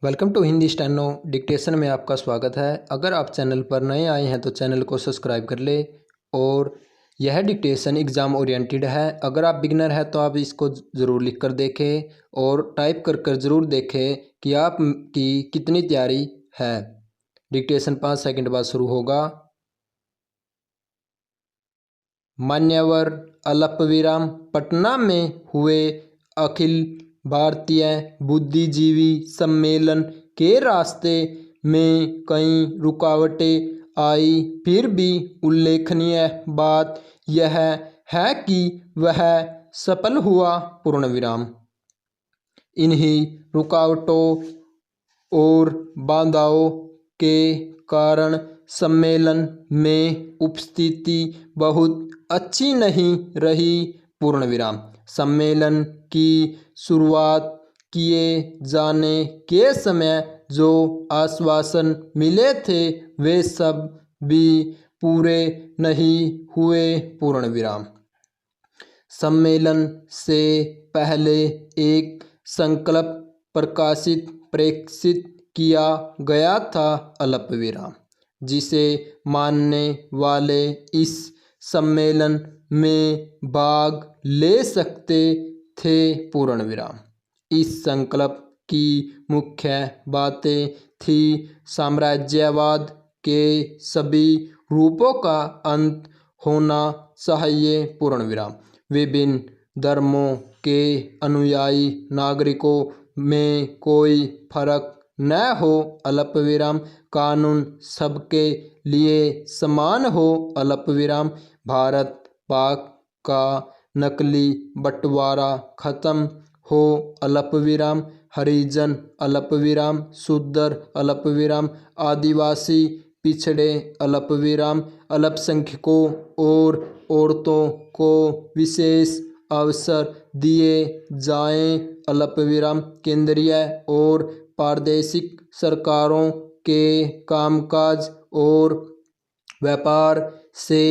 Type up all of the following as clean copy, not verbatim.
Welcome to Hindi steno dictation में आपका स्वागत है। अगर आप चैनल पर नए आए हैं तो चैनल को सब्सक्राइब कर ले। और यह डिक्टेशन एग्ज़ाम ओरिएंटेड है। अगर आप बिगनर हैं तो आप इसको ज़रूर लिख कर देखें और टाइप कर कर ज़रूर देखें कि आप की कितनी तैयारी है। डिक्टेशन 5 सेकंड बाद शुरू होगा। मान्यवर अल्पविराम पटना में हुए अखिल भारतीय बुद्धिजीवी सम्मेलन के रास्ते में कई रुकावटें आई, फिर भी उल्लेखनीय बात यह है कि वह सफल हुआ। पूर्णविराम। इन्हीं रुकावटों और बाधाओं के कारण सम्मेलन में उपस्थिति बहुत अच्छी नहीं रही। पूर्णविराम। सम्मेलन की शुरुआत किए जाने के समय जो आश्वासन मिले थे वे सब भी पूरे नहीं हुए। पूर्णविराम। सम्मेलन से पहले एक संकल्प प्रेषित किया गया था। अल्पविराम। जिसे मानने वाले इस सम्मेलन में भाग ले सकते थे। पूर्णविराम। इस संकल्प की मुख्य बातें थी साम्राज्यवाद के सभी रूपों का अंत होना चाहिए। पूर्णविराम। विभिन्न धर्मों के अनुयायी नागरिकों में कोई फर्क न हो। अल्पविराम। कानून सबके लिए समान हो। अल्पविराम। भारत पाक का नकली बंटवारा खत्म हो। अल्पविराम। हरिजन अल्पविराम। शूद्र अल्पविराम। आदिवासी पिछड़े अल्पविराम। अल्पसंख्यकों और औरतों को विशेष अवसर दिए जाएं। अल्पविराम। केंद्रीय और प्रादेशिक सरकारों के कामकाज और व्यापार से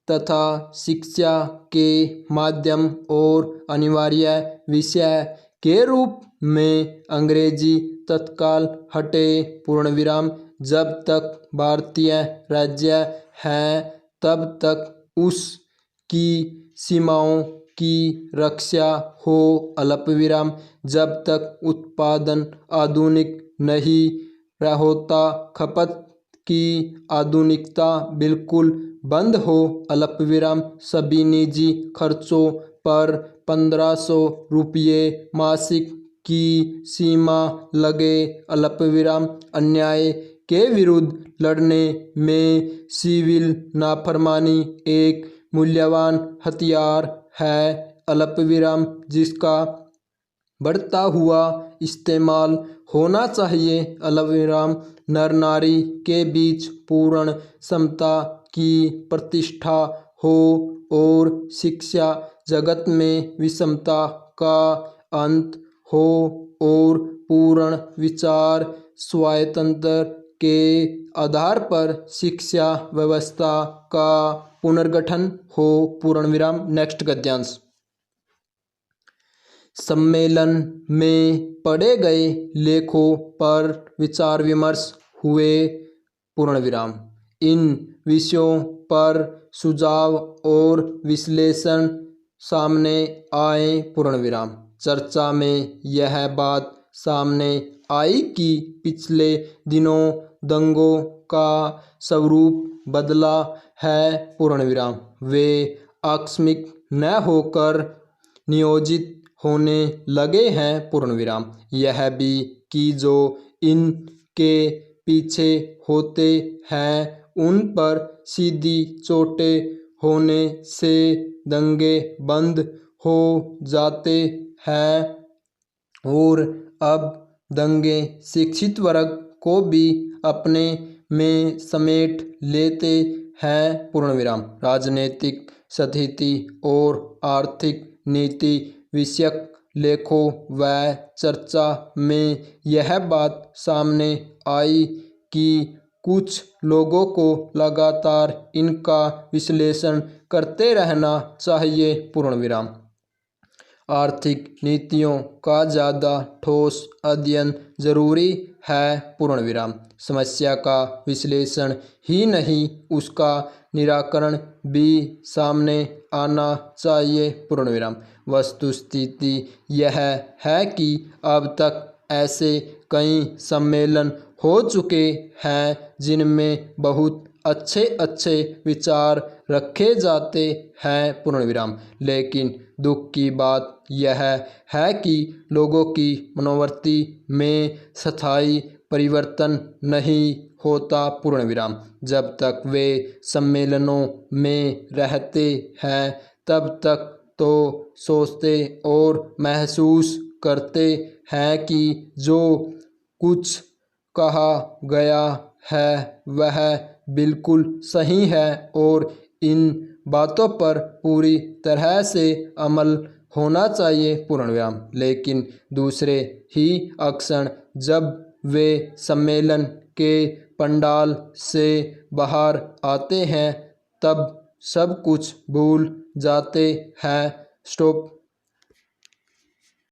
तथा शिक्षा के माध्यम और अनिवार्य विषय के रूप में अंग्रेजी तत्काल हटे। पूर्णविराम। जब तक भारतीय राज्य है तब तक उसकी सीमाओं की रक्षा हो। अल्पविराम। जब तक उत्पादन आधुनिक नहीं होता खपत की आधुनिकता बिल्कुल बंद हो। अल्पविराम। सभी निजी खर्चों पर 1500 रुपये मासिक की सीमा लगे। अल्पविराम। अन्याय के विरुद्ध लड़ने में सिविल नाफरमानी एक मूल्यवान हथियार है। अल्पविराम। जिसका बढ़ता हुआ इस्तेमाल होना चाहिए। अल्पविराम। नर नारी के बीच पूर्ण समता की प्रतिष्ठा हो और शिक्षा जगत में विषमता का अंत हो और पूर्ण विचार स्वातंत्र्य के आधार पर शिक्षा व्यवस्था का पुनर्गठन हो। पूर्णविराम। नेक्स्ट गद्यांश। सम्मेलन में पढ़े गए लेखों पर विचार विमर्श हुए। पूर्णविराम। इन विषयों पर सुझाव और विश्लेषण सामने आए। पूर्णविराम। चर्चा में यह बात सामने आई कि पिछले दिनों दंगों का स्वरूप बदला है। पूर्णविराम। वे आकस्मिक न होकर नियोजित होने लगे हैं। पूर्णविराम। यह भी कि जो इनके पीछे होते हैं उन पर सीधी चोटें होने से दंगे बंद हो जाते हैं और अब दंगे शिक्षित वर्ग को भी अपने में समेट लेते हैं। पूर्णविराम। राजनीतिक स्थिति और आर्थिक नीति विषयक लेखों व चर्चा में यह बात सामने आई कि कुछ लोगों को लगातार इनका विश्लेषण करते रहना चाहिए। पूर्णविराम। आर्थिक नीतियों का ज़्यादा ठोस अध्ययन जरूरी है पूर्ण विराम। समस्या का विश्लेषण ही नहीं, उसका निराकरण भी सामने आना चाहिए पूर्ण विराम। वस्तुस्थिति यह है कि अब तक ऐसे कई सम्मेलन हो चुके हैं जिनमें बहुत अच्छे अच्छे विचार रखे जाते हैं पूर्ण विराम, लेकिन दुख की बात यह है कि लोगों की मनोवृत्ति में स्थायी परिवर्तन नहीं होता पूर्ण विराम। जब तक वे सम्मेलनों में रहते हैं तब तक तो सोचते और महसूस करते हैं कि जो कुछ कहा गया है वह बिल्कुल सही है और इन बातों पर पूरी तरह से अमल होना चाहिए पूर्ण विराम। लेकिन दूसरे ही अक्षण जब वे सम्मेलन के पंडाल से बाहर आते हैं तब सब कुछ भूल जाते हैं। स्टॉप।